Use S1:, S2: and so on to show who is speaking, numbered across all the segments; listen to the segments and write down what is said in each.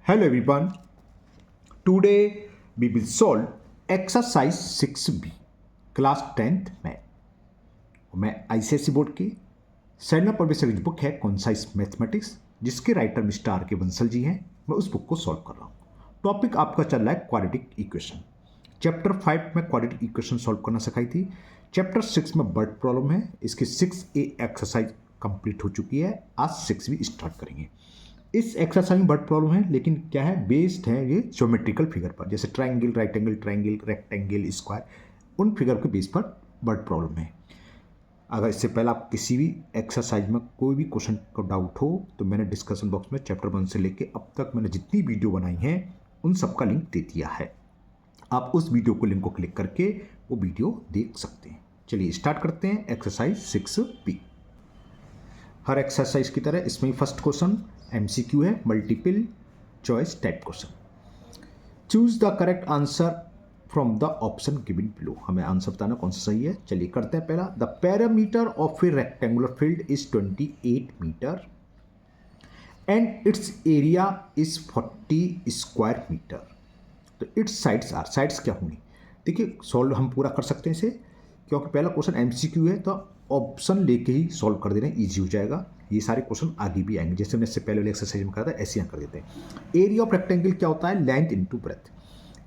S1: Hello everyone. Today we will solve exercise 6B class 10th में। मैं ICSE board की सैन्य प्रोफेसर की बुक है कॉन्साइज मैथमेटिक्स, जिसके राइटर मिस्टर आर के बंसल जी हैं। मैं उस बुक को सॉल्व कर रहा हूँ। टॉपिक आपका चल रहा है क्वाड्रेटिक इक्वेशन। चैप्टर 5 में क्वाड्रेटिक इक्वेशन सॉल्व करना सिखाई थी। चैप्टर 6 में वर्ड प्रॉब्लम है। इसकी 6A एक्सरसाइज कंप्लीट हो चुकी है। आज 6B स्टार्ट करेंगे। इस एक्सरसाइज में वर्ड प्रॉब्लम है, लेकिन क्या है, बेस्ड है ये ज्योमेट्रिकल फिगर पर, जैसे triangle, right angle, triangle, rectangle, square, उन फिगर के बेस पर वर्ड प्रॉब्लम है। अगर इससे पहले आप किसी भी एक्सरसाइज में कोई भी क्वेश्चन को डाउट हो तो मैंने डिस्कशन बॉक्स में चैप्टर 1 से लेके अब तक मैंने जितनी वीडियो बनाई हैं उन सबका लिंक दे दिया है। आप उस वीडियो को लिंक को क्लिक करके वो वीडियो देख सकते हैं। चलिए स्टार्ट करते हैं एक्सरसाइज 6B। हर एक्सरसाइज की तरह इसमें फर्स्ट क्वेश्चन MCQ है, multiple choice type question. Choose the correct answer from the option given below. हमें आंसर बताना कौन सा सही है। चलिए करते हैं। पहला, the parameter of a rectangular field is 28 metre and its area is 40 square metre. तो इट्स साइड्स आर, साइड्स क्या होंगी? देखिए सॉल्व हम पूरा कर सकते हैं इसे, क्योंकि पहला क्वेश्चन MCQ है तो ऑप्शन लेके ही सॉल्व कर दे रहे हैं, ईजी हो जाएगा। ये सारे क्वेश्चन आगे भी आएंगे, जैसे मैंने इससे पहले वाले एक्सरसाइज में कहा था ऐसे यहाँ कर देते हैं। एरिया ऑफ रेक्टेंगल क्या होता है? Length into breadth.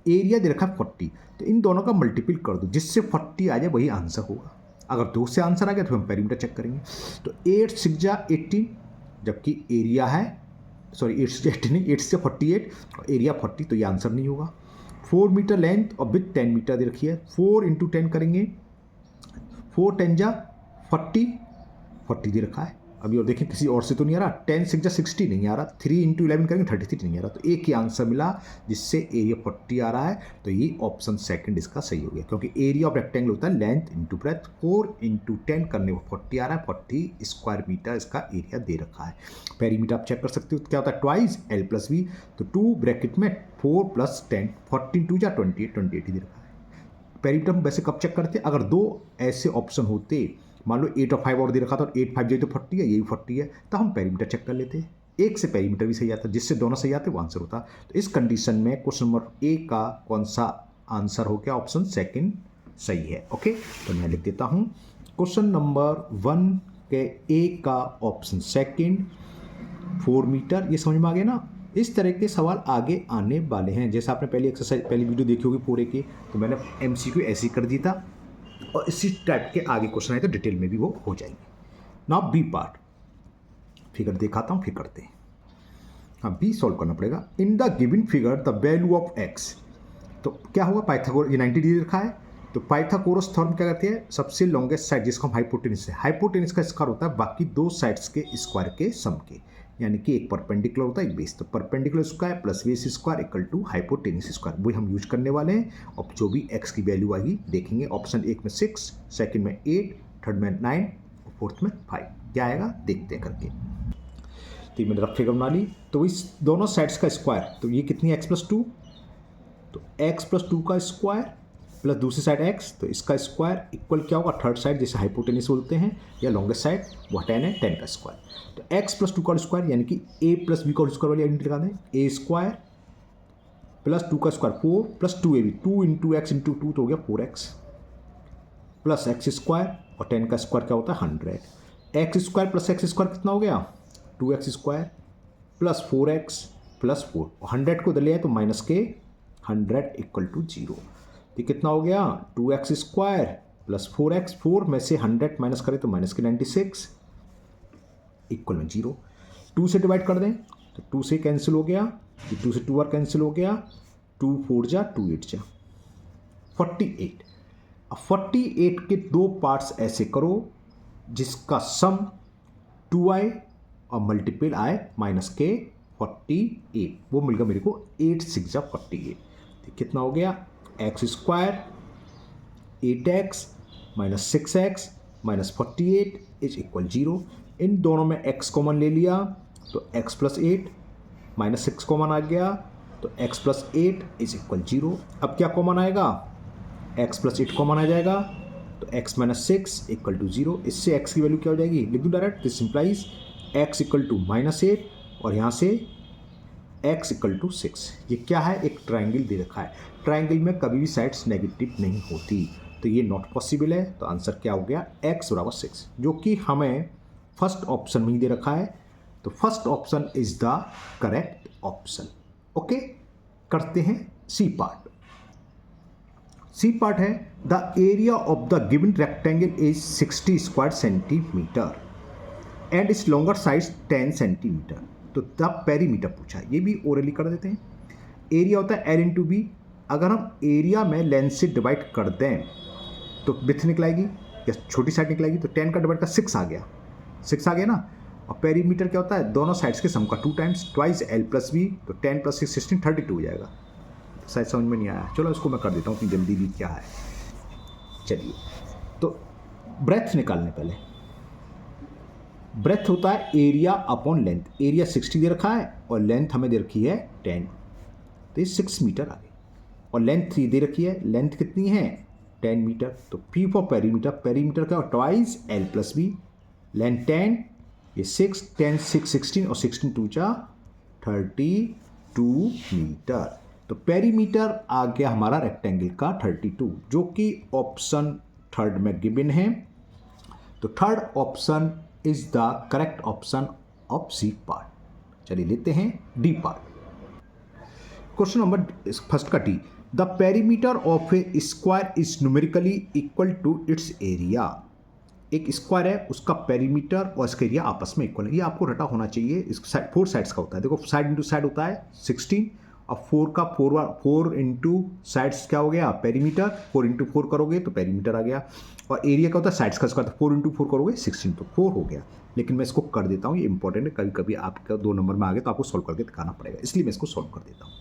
S1: एरिया दे रखा है 40, तो इन दोनों का मल्टीपल कर दो, जिससे 40 आ जाए वही आंसर होगा। अगर 2 से आंसर आ गया तो हम पेरीमीटर चेक करेंगे। तो 8 6 जा 18, जबकि एरिया है, सॉरी 8 से 18 नहीं, 8 से 48 और एरिया 40, तो ये आंसर नहीं होगा। 4 मीटर लेंथ और विथ 10 मीटर दे रखी है। 4 इंटू 10 करेंगे, 4 10 जा 40 दे रखा है। अभी और देखें किसी और से तो नहीं आ रहा। 10 6 जा 60 नहीं आ रहा। 3 इंटू 11 करेंगे 33 नहीं आ रहा। तो एक ही आंसर मिला जिससे एरिया 40 आ रहा है। तो ये ऑप्शन सेकंड इसका सही हो गया, क्योंकि एरिया ऑफ रेक्टेंगल होता है लेंथ इंटू ब्रेथ। 4 इंटू 10 करने को 40 आ रहा है। 40 स्क्वायर मीटर इसका एरिया दे रखा है। पेरीमीटर आप चेक कर सकते हो, क्या होता है? Twice L plus V। तो 2 ब्रैकेट में 4 प्लस 10, 14 2 जा 28, 28 दे रखा है। पेरीमीटर हम वैसे कब चेक करते हैं? अगर 2 ऐसे ऑप्शन होते, मान लो 8 और 5 और दे रखा था, और 8 5 जाए तो 40 है, यही 40 है, तो हम पेरीमीटर चेक कर लेते हैं। एक से पेरीमीटर भी सही आता, जिससे दोनों सही आते वो आंसर होता। तो इस कंडीशन में क्वेश्चन नंबर A का कौन सा आंसर हो गया? ऑप्शन सेकंड सही है। ओके, तो मैं लिख देता हूँ क्वेश्चन नंबर 1 के A का ऑप्शन सेकंड 4 मीटर। ये समझ में आ गया ना? इस तरह के सवाल आगे आने वाले हैं। जैसे आपने पहली एक्सरसाइज, पहली वीडियो देखी होगी पूरे की, तो मैंने MCQ ऐसे ही कर दिया था, और इसी टाइप के आगे क्वेश्चन आए तो डिटेल में भी वो हो जाएंगे। नाउ B पार्ट, फिगर दिखाता हूँ फिर करते हैं। हाँ, B सॉल्व करना पड़ेगा। In the given figure the value of x, तो क्या होगा? पाइथागोरस, ये 90 डिग्री रखा है, तो पाइथागोरस थ्योरम क्या कहते हैं? सबसे लॉन्गेस्ट साइड जिसको हम हाइपोटेनस है, हाइपोटेनस का स्क्वायर होता है बाकी 2 साइड्स के स्क्वायर के सम के, यानी कि एक परपेंडिकुलर होता है एक बेस। तो perpendicular square plus base square equal to hypotenuse square, वही हम यूज करने वाले हैं। और जो भी x की वैल्यू आएगी देखेंगे। ऑप्शन 1 में 6, सेकंड में 8, थर्ड में 9 और फोर्थ में 5। क्या आएगा देखते हैं करके। तो मैंने रफ फिगर बना ली। तो इस दोनों साइड्स का स्क्वायर, तो ये कितनी x प्लस 2, तो x प्लस 2 का स्क्वायर प्लस दूसरी साइड x, तो इसका स्क्वायर इक्वल क्या होगा? थर्ड साइड जिसे हाइपोटेनस बोलते हैं, या लॉन्गेस्ट साइड, वो 10 है, 10 का स्क्वायर। तो x प्लस 2 का स्क्वायर, यानी कि a प्लस b का स्क्वायर वाली आइडेंटिटी लगा दें। a स्क्वायर प्लस 2 का square 4 plus 2ab, 2 into x into 2 तो हो गया 4x प्लस एक्स स्क्वायर, और 10 का स्क्वायर क्या होता है? 100। X square plus x square कितना हो गया? 2x square plus 4x plus 4, और 100 को इधर ले आए तो माइनस के 100 इक्वल टू 0। तो कितना हो गया? 2x स्क्वायर प्लस 4x, 4 में से 100 माइनस करें तो माइनस के 96 इक्वल में 0। 2 से डिवाइड कर दें तो 2 से कैंसिल हो गया, 2 से 2 बार कैंसिल हो गया, 2 4 जा 2 8 जा 48। अब 48 के 2 पार्ट्स ऐसे करो जिसका सम 2 आए और मल्टीपल आए माइनस के 48, वो मिल गया मेरे को 8 6 जा 48। तो कितना हो गया? X square 8x minus 6x minus 48 is equal 0। इन दोनों में x कॉमन ले लिया तो x प्लस 8 माइनस 6 कॉमन आ गया, तो x प्लस 8 इज इक्वल 0। अब क्या कॉमन आएगा? x प्लस 8 कॉमन आ जाएगा, तो x माइनस 6 इक्वल टू 0। इससे x की वैल्यू क्या हो जाएगी? लिख दूँ direct. This simplify x equal to minus 8, और यहाँ से x इक्वल टू 6। ये क्या है, एक ट्राइंगल दे रखा है, ट्राइंगल में कभी भी साइड्स नेगेटिव नहीं होती, तो ये नॉट पॉसिबल है। तो आंसर क्या हो गया, x बराबर 6, जो कि हमें फर्स्ट ऑप्शन में ही दे रखा है। तो first option is the correct option. Okay, करते हैं सी पार्ट। सी पार्ट है the area of the given rectangle is 60 square centimetre and इस लॉन्गर साइज 10 सेंटीमीटर। तो द पेरीमीटर पूछा है, ये भी ओरली कर देते हैं। एरिया होता है एल इंटू बी, अगर हम एरिया में लेंथ से डिवाइड कर दें तो विड्थ निकलाएगी या छोटी साइड निकलाएगी, तो 10 का डिवाइड का 6 आ गया, 6 आ गया ना। और पेरीमीटर क्या होता है, दोनों साइड्स के सम का 2 times, twice L plus B, तो 10 प्लस 6 16 32 हो जाएगा। शायद समझ में नहीं आया, चलो इसको मैं कर देता हूँ, इतनी जल्दी भी क्या है। चलिए, तो ब्रेथ निकालने पहले, ब्रेथ होता है एरिया अपॉन लेंथ। एरिया 60 दे रखा है और लेंथ हमें दे रखी है 10, तो ये 6 मीटर आ गई। और लेंथ 3 दे रखी है, लेंथ कितनी है 10 मीटर। तो पी फॉर पेरीमीटर, पेरीमीटर क्या twice L plus B, length 10, ये 6, 10 6 16 और 16 2 जा 32 मीटर। तो पेरीमीटर आ गया हमारा रेक्टेंगल का 32, जो कि ऑप्शन थर्ड में गिवन है। तो third option is the correct option of C part. चलिए लेते हैं D part. Question number first का D, the perimeter of a square is numerically equal to its area. एक स्क्वायर है, उसका पेरीमीटर और इसका एरिया आपस में इक्वल है, ये आपको रटा होना चाहिए। इस साइड 4 साइड्स का होता है, देखो साइड इंटू साइड होता है 16, और 4 इंटू साइड्स क्या हो गया पेरीमीटर, 4 इंटू 4 करोगे तो पेरीमीटर आ गया। और एरिया क्या होता है साइड्स का स्क्वायर, तो 4 इंटू 4 करोगे 16, तो 4 हो गया। लेकिन मैं इसको कर देता हूँ, ये इंपॉर्टेंट है, कभी कभी आपका 2 नंबर में आ गए तो आपको सॉल्व करके दिखाना पड़ेगा, इसलिए मैं इसको सॉल्व कर देता हूँ।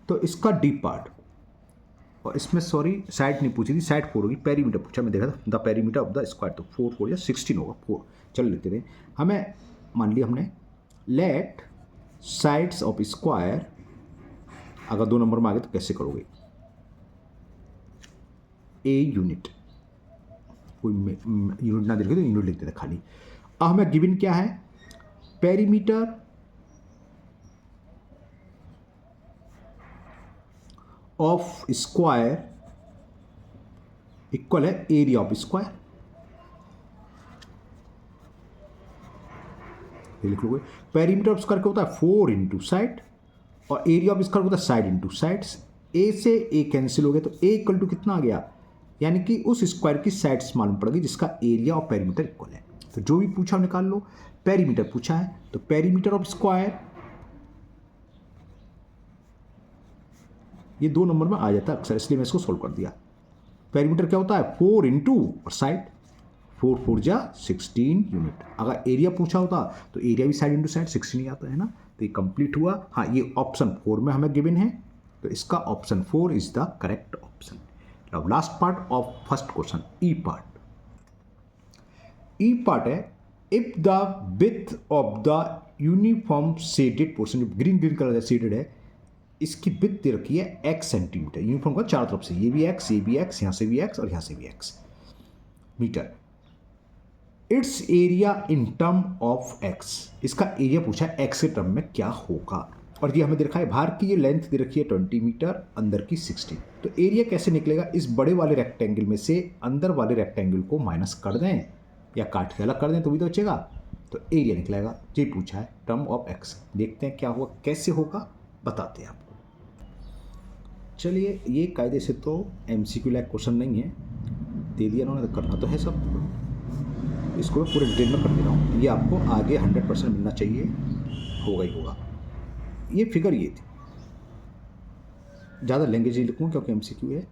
S1: तो इसका डी पार्ट, और इसमें सॉरी साइड नहीं पूछी थी, साइड 4 होगी, पेरीमीटर पूछा, मैं देखा था the perimeter of the square, तो 4 4 या 16 होगा 4। चल लेते रहे, हमें मान लिया हमने लेट साइड्स ऑफ स्क्वायर, अगर 2 नंबर में आ गए तो कैसे करोगे, ए यूनिट, कोई यूनिट ना देखे तो यूनिट लिख देते खाली। अब हमें गिवन क्या है, पेरीमीटर ऑफ स्क्वायर इक्वल है एरिया ऑफ स्क्वायर, ये लिख लोगे। पेरीमीटर ऑफ स्क्वायर क्या होता है 4 इंटू साइड, और एरिया ऑफ स्क्वायर होता है साइड इंटू साइड्स। ए से ए कैंसिल हो गया, तो ए इक्वल टू कितना आ गया, यानी कि उस स्क्वायर की साइड्स मालूम पड़ गई जिसका एरिया और पेरीमीटर इक्वल है। तो जो भी पूछा निकाल लो, पेरीमीटर पूछा है तो पेरीमीटर ऑफ स्क्वायर ये 2 नंबर में आ जाता है अक्सर, इसलिए मैं इसको सोल्व कर दिया। पेरीमीटर क्या होता है 4 इंटू और साइड, 4 4 जा 16 यूनिट। अगर एरिया पूछा होता तो एरिया भी साइड इंटू साइड 16 ही आता है ना, तो ये कंप्लीट हुआ। हाँ, ये ऑप्शन 4 में हमें गिवन है, तो इसका option 4 is the correct option. Now last part of first question, E part. E part है if the width of the uniform shaded portion, जो ग्रीन ग्रीन कलर शेडेड है, इसकी विड्थ दे रखी है x सेंटीमीटर, यूनिफॉर्म का चारों तरफ से, ये भी x, ये भी x, यहाँ से भी x और यहाँ से भी x metre. Its area in term of x, इसका एरिया पूछा है x के टर्म में क्या होगा। और ये हमें दे रखा है बाहर की ये लेंथ दे रखी है 20 मीटर, अंदर की 16। तो एरिया कैसे निकलेगा, इस बड़े वाले रेक्टेंगल में से अंदर वाले रेक्टेंगल को माइनस कर दें या काट के अलग कर दें तो भी तो बचेगा, तो एरिया निकलेगा। ये पूछा है टर्म ऑफ x, देखते हैं क्या हुआ, कैसे होगा बताते हैं आपको। चलिए, ये कायदे से तो MCQ लायक क्वेश्चन नहीं है, दे दिया उन्होंने तो करना तो है सब, इसको मैं पूरे डिटेल में कर दे रहा हूँ। ये आपको आगे 100% मिलना चाहिए, होगा ही होगा। ये फिगर ये थी, ज़्यादा लैंग्वेज नहीं लिखूँ क्योंकि MCQ है।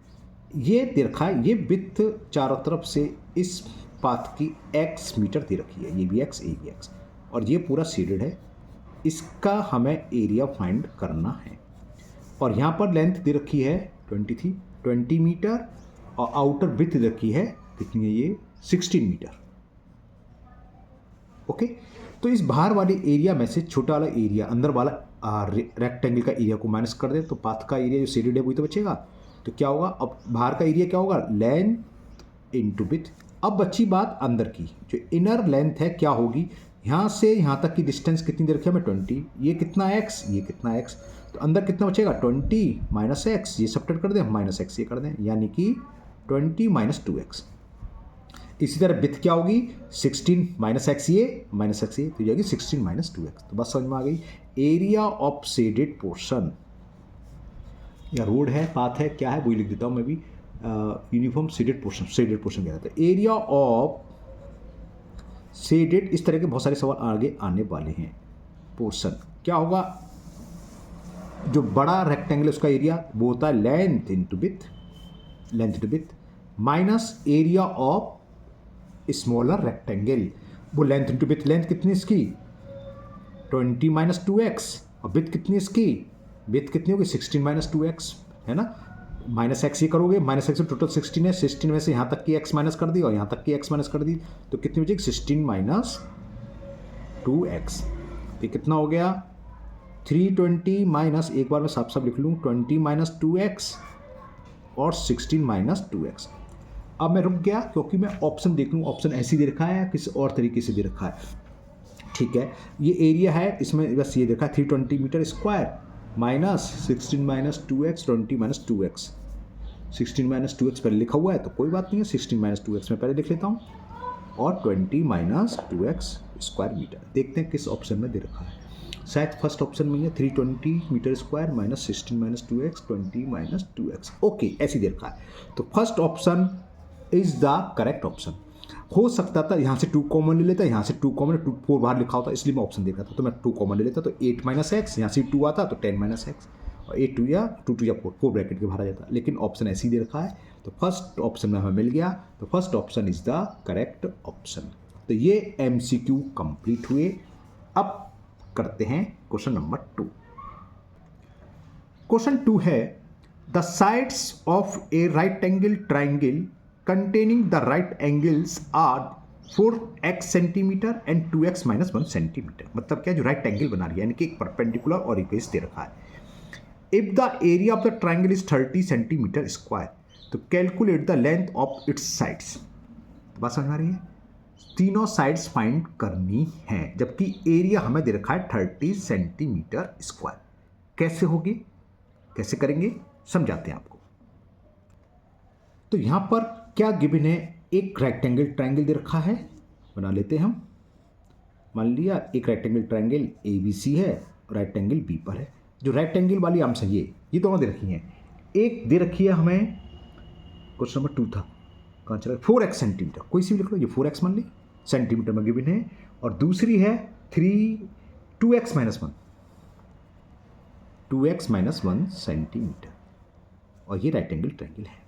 S1: ये दे रखा है, ये विड्थ चारों तरफ से इस पाथ की x मीटर दे रखी है, ये भी x, ये भी x, और ये पूरा शेडेड है। इसका हमें एरिया फाइंड करना है। और यहाँ पर लेंथ दे रखी है 20 मीटर, और आउटर विड्थ दे रखी है कितनी है, ये 16 मीटर। ओके, तो इस बाहर वाले एरिया में से छोटा वाला एरिया, अंदर वाला रेक्टेंगल का एरिया को माइनस कर दे, तो पाथ का एरिया जो शेडेड है वही तो बचेगा। तो क्या होगा, अब बाहर का एरिया क्या होगा, लेंथ इंटू विड्थ। अब बची बात अंदर की, जो इनर लेंथ है क्या होगी, यहाँ से यहाँ तक की डिस्टेंस कितनी दे रखी है हमें 20, ये कितना x, ये कितना x, तो अंदर कितना बचेगा 20 माइनस एक्स, ये सब्ट्रैक्ट कर दें, माइनस एक्स ये कर दें, यानी कि 20 माइनस 2x। इसी तरह विथ क्या होगी 16 माइनस एक्स ये माइनस एक्स ये, तो जाएगी 16 माइनस 2x। तो बस समझ में आ गई। एरिया ऑफ शेडेड पोर्शन, या रोड है, पाथ है, क्या है वही लिख देता हूँ मैं भी। Uniform shaded portion, shaded portion क्या रहता है, एरिया ऑफ शेडेड। इस तरह के बहुत सारे सवाल आगे आने वाले हैं। पोर्शन क्या होगा, जो बड़ा रेक्टेंगल है उसका एरिया वो होता है length into with, length into with, minus area of smaller rectangle, वो लेंथ इंटू विथ, लेंथ कितनी इसकी 20 माइनस 2x, और विथ कितनी इसकी, विथ कितनी होगी 16 माइनस 2x, है ना। माइनस एक्स ये करोगे, माइनस एक्स टोटल 16 है, 16 में से यहाँ तक की x माइनस कर दी और यहाँ तक की x माइनस कर दी, तो कितनी बचेगी 16 माइनस 2x। ये कितना हो गया 320 माइनस, एक बार मैं साफ साफ लिख लूँ, 20 माइनस 2x और 16 माइनस 2x। अब मैं रुक गया क्योंकि मैं ऑप्शन देख लूँ, ऑप्शन ऐसे दे रखा है या किसी और तरीके से दे रखा है। ठीक है, ये एरिया है, इसमें बस ये देखा 320 metre square minus 16 minus 2x, 20 minus 2x। 16 minus 2x पहले लिखा हुआ है तो कोई बात नहीं है, 16 माइनस 2x मैं पहले लिख लेता हूँ, और 20 माइनस 2x स्क्वायर मीटर। देखते हैं किस ऑप्शन में दे रखा है, शायद फर्स्ट ऑप्शन में है 320 metre square minus 16 minus 2x, 20 minus 2x। Okay, ऐसे दे रखा है, तो first option is the correct option. हो सकता था यहाँ से 2 कॉमन ले लेता, यहाँ से 2 कॉमन, 4 बाहर लिखा होता, इसलिए मैं ऑप्शन देख रहा था, तो मैं 2 कॉमन ले लेता, तो 8 माइनस एक्स, यहाँ से 2 आता तो 10 माइनस एक्स, और 8 2 या 2 या 4 ब्रैकेट के बाहर आ जाता, लेकिन ऑप्शन ऐसे ही दे रखा है, तो फर्स्ट ऑप्शन में हमें मिल गया, तो first option is the correct option. तो ये MCQ कंप्लीट हुए। अब करते हैं क्वेश्चन नंबर 2। क्वेश्चन 2 है, the sides of a right angle triangle containing the right angles are 4x centimetre and 2x minus 1 centimetre. मतलब क्या, जो राइट एंगल बना रही है, यानी कि एक परपेंडिकुलर और एक बेस दे रखा है। If the area of the triangle is 30 centimetre square, तो calculate the length of its sides. बात समझ में आ रही है, तीनों साइड्स फाइंड करनी है, जबकि एरिया हमें दे रखा है 30 सेंटीमीटर स्क्वायर। कैसे होगी, कैसे करेंगे, समझाते हैं आपको। तो यहां पर क्या गिवन है, एक रेक्टेंगल ट्रायंगल दे रखा है, बना लेते हैं हम। मान लिया एक रेक्टेंगल ट्रायंगल ABC है, राइट एंगल B पर है। जो राइट एंगल वाली आर्म्स है ये दोनों दे रखी हैं। एक दे रखी है हमें, क्वेश्चन नंबर 2 था, कहाँ चला, 4x सेंटीमीटर, कोई सी भी लिख लो, ये 4x मान ली सेंटीमीटर में गिवन है, और दूसरी है 2x minus 1, 2x minus 1 centimetre, और ये राइट एंगल ट्रायंगल है।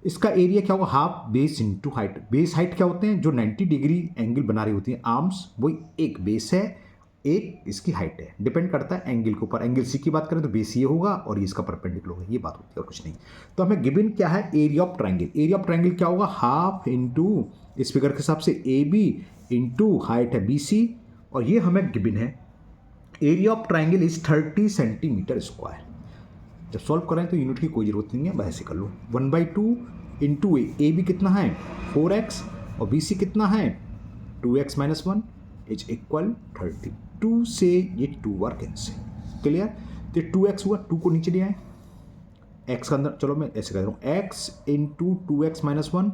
S1: इसका एरिया क्या होगा, half base into height. Base height क्या होते हैं, जो 90 डिग्री एंगल बना रही होती हैं आर्म्स, वही एक बेस है, एक इसकी हाइट है, डिपेंड करता है एंगल के ऊपर। एंगल सी की बात करें तो बेस ये होगा और ये इसका परपेंडिकुलर होगा, ये बात होती है और कुछ नहीं। तो हमें गिवन क्या है, area of triangle. Area of triangle क्या होगा, हाफ इंटू इस फिगर के हिसाब से AB इंटू हाइट है BC, और ये हमें गिवन है area of triangle is 30 centimetre square. जब सॉल्व करें तो यूनिट की कोई जरूरत नहीं है, बस ऐसे कर लो, 1/2 इंटू AB कितना है 4x, और BC कितना है 2x माइनस 1 इज इक्वल 30। 2 से ये 2 बार कैंसिल, क्लियर। तो 2x हुआ, 2 को नीचे ले आए, x का अंदर, चलो मैं ऐसे कर रहा हूँ, x इंटू 2x माइनस 1,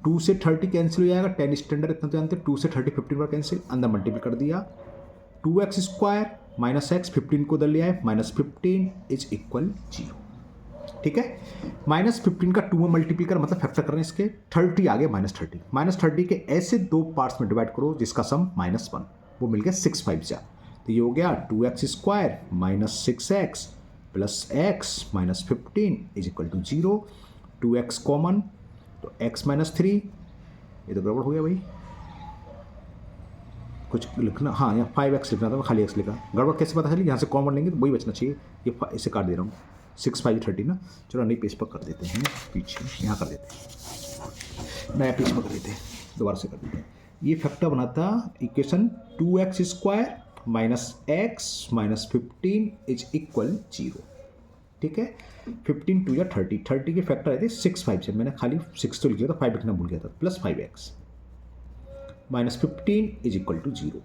S1: 2 से 30 कैंसिल हो जाएगा, 10 स्टैंडर्ड इतना तो जानते हैं, 2 से 30 15 बार कैंसिल, अंदर मल्टीपल कर दिया, 2x स्क्वायर माइनस x, 15 को उधर ले आए, माइनस 15 इज इक्वल 0। ठीक है, माइनस 15 का 2 में मल्टीपल कर, मतलब फैक्टर कर रहे हैं इसके, 30 आ गया माइनस 30 के ऐसे 2 पार्ट्स में डिवाइड करो जिसका सम -1, वो मिल गया 6 5 जा, तो ये हो गया 2x square minus 6x plus x minus 15 is equal to 0। 2x common, तो x माइनस 3, ये तो गड़बड़ हो गया भाई, कुछ लिखना, हाँ यहाँ 5x लिखना था, मैं खाली x लिखा, गड़बड़ कैसे पता चली, यहाँ से कॉमन लेंगे तो वही बचना चाहिए, ये इसे काट दे रहा हूँ, 6 5 30 ना, चलो नई पेज पर कर देते हैं, पीछे यहाँ कर देते हैं, नया पेज पर कर देते हैं, दोबारा से कर देते हैं। ये फैक्टर बनाता equation 2x square minus x minus 15 is equal 0। ठीक है, 15 2 या 30, 30 के फैक्टर आए थे 6 5 से, मैंने खाली 6 तो लिख लिया था, 5 लिखना भूल गया था, plus 5x -15 is equal to 0।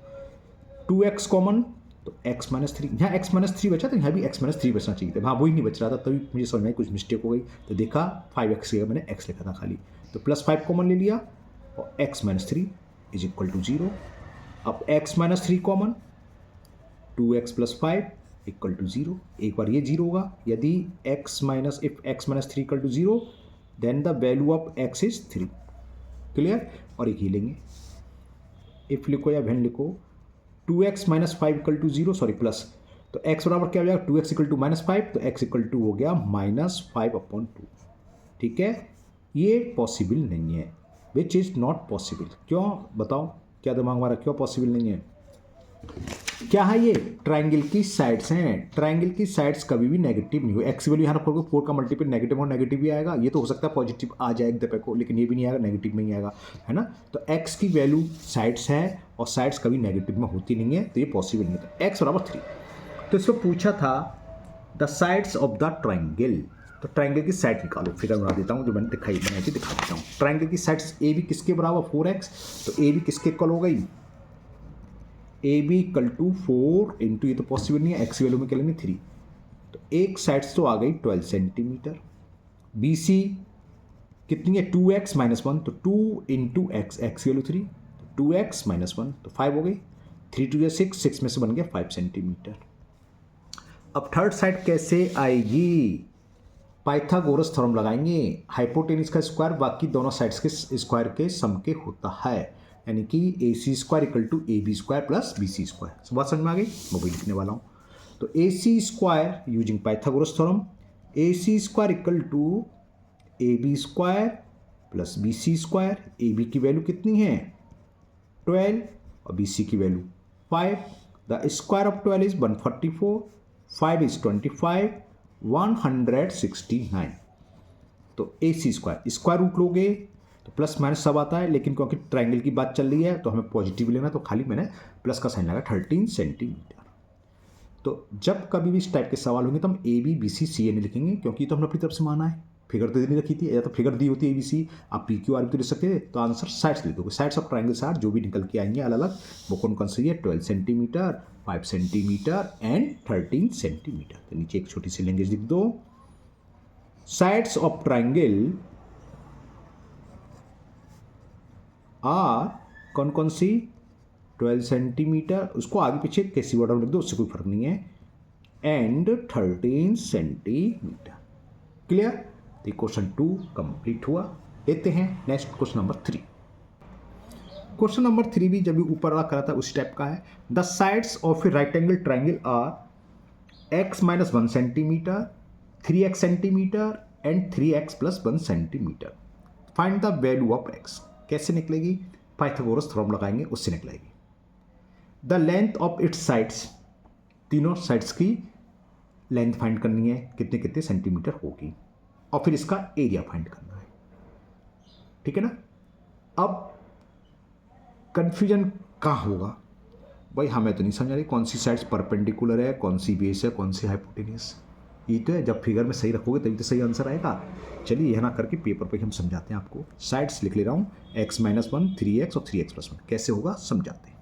S1: 2x common तो x माइनस थ्री, यहाँ x माइनस थ्री बचा तो यहाँ भी x माइनस थ्री बचना चाहिए था, हाँ वही नहीं बच रहा था, तभी मुझे समझ में आई कुछ मिस्टेक हो गई। तो देखा 5x की जगह मैंने x लिखा था खाली, तो +5 कॉमन ले लिया और x minus three is equal to 0। अब x minus three common, 2x plus 5 equal to 0। एक बार ये 0 होगा, यदि x minus if x minus three equal to 0 then the value of x is 3। Clear. और एक ही लेंगे, इफ लिखो या वेन लिखो, 2x minus 5 equal to 0, sorry plus, तो x बराबर क्या हो जाएगा, 2x इक्वल टू -5, तो x इक्वल टू हो गया -5/2। ठीक है, ये पॉसिबल नहीं है, विच इज़ नॉट पॉसिबल। क्यों बताओ, क्या दिमाग हमारा, क्यों पॉसिबल नहीं है? क्या है ये? ट्राइंगल की साइड्स हैं, ट्राइंगल की साइड्स कभी भी नेगेटिव नहीं हो। एक्स वैल्यू यहाँ रखोगे, 4 का मल्टीपल नेगेटिव और नेगेटिव भी आएगा, ये तो हो सकता है पॉजिटिव आ जाए एक दफे को, लेकिन ये भी नहीं आएगा, नेगेटिव में ही आएगा, है ना। तो एक्स की वैल्यू साइड्स है और साइड्स कभी नेगेटिव में होती नहीं है, तो ये पॉसिबल नहीं था। एक्स बराबर 3, तो इसको पूछा था the sides of the triangle, तो ट्राइंगल की साइड निकालो, फिगर बना देता हूँ जो मैंने बनाई थी, दिखा देता हूँ। ट्राइंगल की साइड्स ए बी किसके बराबर, 4x, तो ए बी किसके इक्वल हो गई, A B equal to 4 into, ये तो पॉसिबल नहीं है, एक्स वैल्यू में क्या लेंगे 3, तो एक साइड्स तो आ गई 12 सेंटीमीटर। बी सी कितनी है, 2x माइनस 1, तो 2 इंटू एक्स, एक्स वैल्यू 3, तो 2x माइनस 1 तो 5 हो गई, 3 2 6, 6 में से बन गया 5 सेंटीमीटर। अब थर्ड साइड कैसे आएगी, पाइथागोरस थ्योरम लगाएंगे, हाइपोटेनिस का स्क्वायर बाकी दोनों साइड्स के स्क्वायर के सम के होता है, यानी कि A C square equal to A B square plus B C square. बात समझ में आ गई, मैं वही लिखने वाला हूँ। तो A C square using Pythagoras theorem, A C square equal to A B square plus B C square. A B की वैल्यू कितनी है 12 और बी सी की value 5, the square of 12 is 144, 5 is 25, 169। तो A C square, square root लोगे तो plus minus सब आता है, लेकिन क्योंकि ट्राइंगल की बात चल रही है तो हमें पॉजिटिव लेना, तो खाली मैंने प्लस का साइन लगा, 13 सेंटीमीटर। तो जब कभी भी इस टाइप के सवाल होंगे तो हम ए बी बी सी सी ए नहीं लिखेंगे, क्योंकि तो हमने अपनी तरफ से माना है, फिगर तो नहीं रखी थी, या तो फिगर दी होती है ए बी सी, आप पी क्यू आर भी तो लिख सकते थे, तो आंसर साइड्स लिख दोगे, साइड्स ऑफ ट्राइंगल साइड जो भी निकल के आएंगे अलग अलग, वो कौन कौन सी है, 12 सेंटीमीटर, 5 सेंटीमीटर एंड 13 सेंटीमीटर। तो नीचे एक छोटी सी लैंग्वेज लिख दो, साइड्स ऑफ ट्राइंगल आर कौन कौन सी, 12 सेंटीमीटर, उसको आगे पीछे कैसी वर्ड में लिख दो, उससे कोई फर्क नहीं है, एंड 13 सेंटीमीटर। क्लियर। तो क्वेश्चन 2 कंप्लीट हुआ। लेते हैं next question number 3। Question number 3 भी जब भी ऊपर वाला करा था उस टाइप का है। The sides of a right angle triangle are x minus 1 centimetre, 3x centimetre and 3x plus 1 centimetre. Find the value of x। कैसे निकलेगी, पाइथागोरस थ्योरम लगाएंगे उससे निकलेगी। The length of its sides, तीनों साइड्स की length find करनी है, कितने कितने सेंटीमीटर होगी, और फिर इसका एरिया फाइंड करना है। ठीक है ना। अब कंफ्यूजन कहाँ होगा भाई, हमें तो नहीं समझ आ रही कौन सी साइड्स परपेंडिकुलर है, कौन सी बेस है, कौन सी हाइपोटेन्यूस। ये तो है, जब फिगर में सही रखोगे तभी तो सही आंसर आएगा। चलिए यह ना करके पेपर पे हम समझाते हैं आपको। साइड्स लिख ले रहा हूँ, x माइनस 1, 3x और 3x प्लस 1, कैसे होगा समझाते हैं।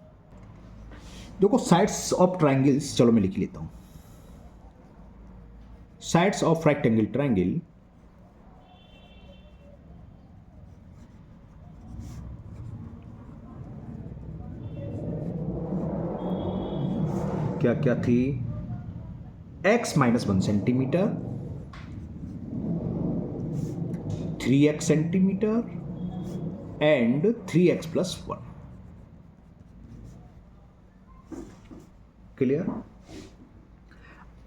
S1: देखो साइड्स ऑफ ट्राइंगल्स, चलो मैं लिख लेता हूँ। साइड्स ऑफ रेक्टेंगल ट्राइंगल क्या क्या थी, x minus 1 centimetre, 3x centimetre and 3x plus 1। Clear.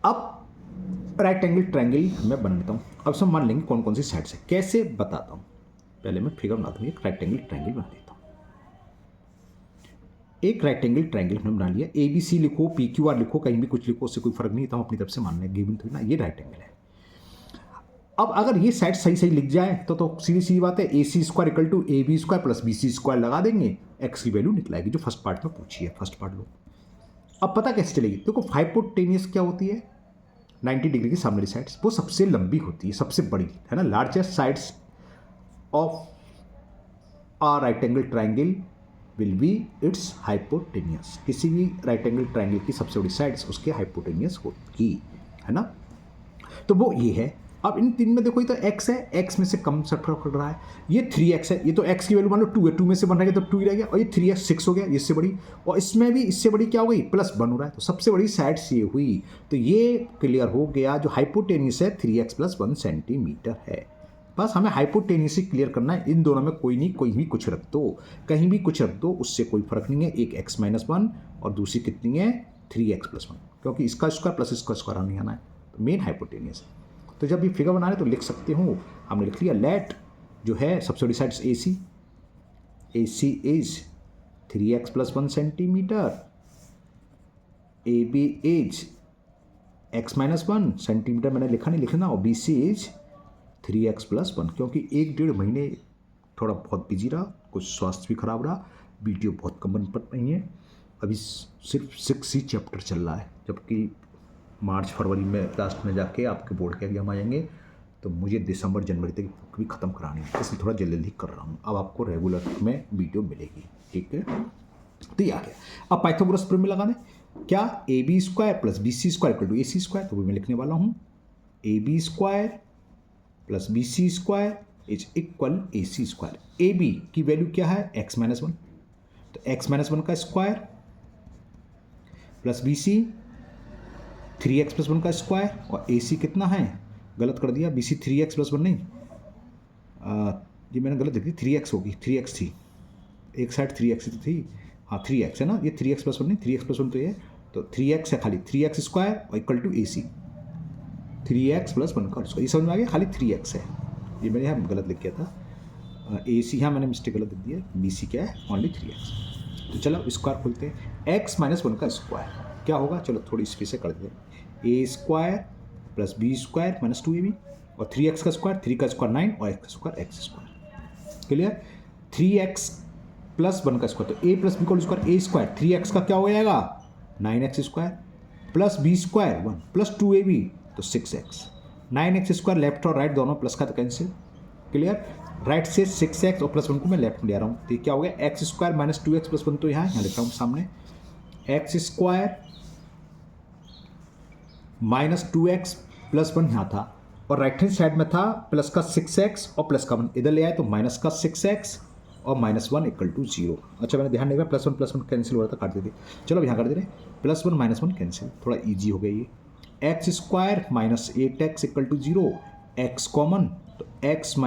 S1: अब राइट एंगल ट्राइंगल मैं बना लेता हूं। अब सब मान लेंगे कौन कौन सी साइड्स है, कैसे बताता हूं। पहले मैं फिगर बनाता हूं, एक राइट एंगल ट्राइंगल बना लेता हूं। एक राइट एंगल ट्राइंगल हमने बना लिया, ए बी सी लिखो, पी क्यू आर लिखो, कहीं भी कुछ लिखो, उससे कोई फर्क नहीं था, हम अपनी तरफ से मान लें गिवन तो ना, ये राइट एंगल है। अब अगर ये साइड सही सही लिख जाए तो सीधी सीधी बात है, A C square equal to A B square plus B C square लगा देंगे, एक्स की वैल्यू निकलाएगी, जो फर्स्ट पार्ट में पूछी है, फर्स्ट पार्ट लो। अब पता कैसे चलेगी, देखो हाइपोटेन्यूस क्या होती है, 90 डिग्री की सामने साइड्स, वो सबसे लंबी होती है, सबसे बड़ी है ना, largest sides of a right angle triangle will be its hypotenuse. किसी भी राइट एंगल ट्राइंगल की सबसे बड़ी साइड्स उसके हाइपोटेनियस होगी, है ना। तो वो ये है। अब इन तीन में देखो, ये तो x है, x में से कम सट कर रहा है, ये 3x है, ये तो x की वैल्यू मान लो 2 है, 2 में से 1 रह गया तो 2 ही रह गया, और ये 3x 6 हो गया, इससे बड़ी, और इसमें भी इससे बड़ी क्या हो गई, +1 हो रहा है, तो सबसे बड़ी साइड्स ये हुई। तो ये क्लियर हो गया, जो हाइपोटेनियस है 3x + 1 सेंटीमीटर है। बस हमें हाइपोटेनियस क्लियर करना है। इन दोनों में कोई नहीं, कोई भी कुछ रख दो, कहीं भी कुछ रख दो, उससे कोई फर्क नहीं है। एक x - 1 और दूसरी कितनी है 3x + 1, क्योंकि इसका स्क्वायर प्लस इसका स्क्वायर नहीं आना है, तो मेन हाइपोटेनियस है। तो जब ये फिगर बना रहे तो लिख सकते हो, हमने लिख लिया लेट जो है सबसे बड़ी sides AC is 3x + 1 centimetre, AB is x - 1 centimetre, मैंने लिखा नहीं, लिखना, और BC इज 3x + 1। क्योंकि 1-1.5 महीने थोड़ा बहुत बिजी रहा, कुछ स्वास्थ्य भी खराब रहा, वीडियो बहुत कम बन पड़ रही है, अभी सिर्फ 6 ही चैप्टर चल रहा है, जबकि मार्च फरवरी में लास्ट में जाके आपके बोर्ड के एग्जाम आ जाएंगे, तो मुझे दिसंबर जनवरी तक बुक भी ख़त्म करानी है, इसलिए थोड़ा जल्दी कर रहा हूँ। अब आपको रेगुलर में वीडियो मिलेगी, ठीक है। तो ये आ गया। अब पाइथागोरस थ्योरम में लगा दें, क्या AB² + BC² = AC², तो वो मैं लिखने वाला हूँ AB² + BC² = AC²। AB की वैल्यू क्या है x - 1, तो x - 1 का स्क्वायर प्लस BC 3x + 1 का स्क्वायर, और AC कितना है, गलत कर दिया, BC 3x + 1 नहीं, ये मैंने गलत देखी, 3x होगी, 3x थी, एक साइड 3x तो थी, हाँ 3x है ना, ये 3x + 1 नहीं, 3x + 1 तो ये, तो 3x है खाली, 3x² = AC 3x + 1 का स्क्वायर, ये समझ में आ गया, खाली 3x है, ये मैंने यहाँ गलत लिख किया था, AC यहाँ मैंने मिस्टेक गलत लिख दिया, BC क्या है, ओनली 3x। तो चलो स्क्वायर खोलते हैं, x - 1 का स्क्वायर क्या होगा, चलो थोड़ी स्पेस से कर देते हैं, A² + B² - 2AB, और 3x का स्क्वायर, 3 का स्क्वायर 9, और x का स्क्वायर x²। क्लियर, 3x + 1 का स्क्वायर, तो A + B का स्क्वायर A², 3x का क्या हो जाएगा 9x² + B² 1 + 2AB, तो 6x, 9x² लेफ्ट और राइट दोनों प्लस का तो कैंसिल। क्लियर, राइट से 6x और +1 को मैं लेफ्ट में ले आ रहा हूँ, तो क्या हो गया x² - 2x + 1, तो यहाँ लिख रहा हूँ सामने, x² - 2x + 1 यहाँ था, और राइट हैंड साइड में था प्लस का 6x और प्लस का 1, इधर ले आए तो माइनस का 6x और -1 = 0। अच्छा मैंने ध्यान नहीं दिया, +1 कैंसिल हो रहा था, काट देते, चलो अब यहाँ कर दे रहे, +1 - 1 कैंसिल, थोड़ा ईजी हो गया ये, x² - 8x = 0, x कॉमन, तो x